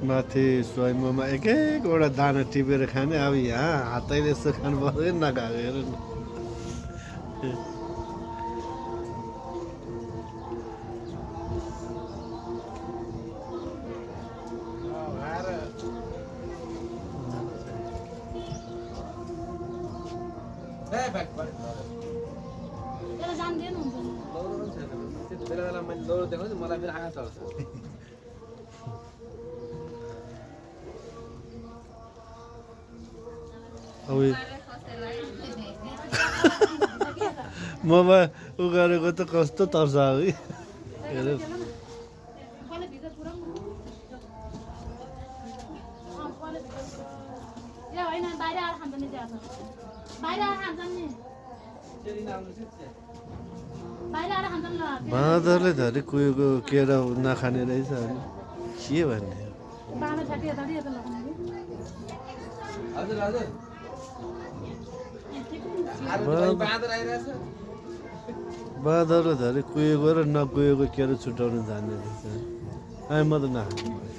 माथि स्वयम्भूमा एक एकवटा दाना टिपेर खाने अब यहाँ हातैले यसो खानु पर्दैन नखाएको हेर न अब मोबाइल उ गरेको त कस्तो तर्छ है हेर बाँदरले धरि कुहिएको केरा नखाने रहेछ अनि के भन्ने बाँदरले धरि कुहिएको र नकुहिएको केरा छुट्याउनु जान्ने रहेछ म त नखाने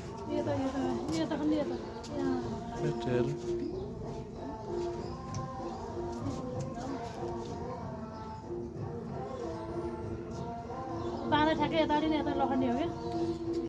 बाँदर ठ्याक्कै यताडि नै यता लखड्ने हो क्या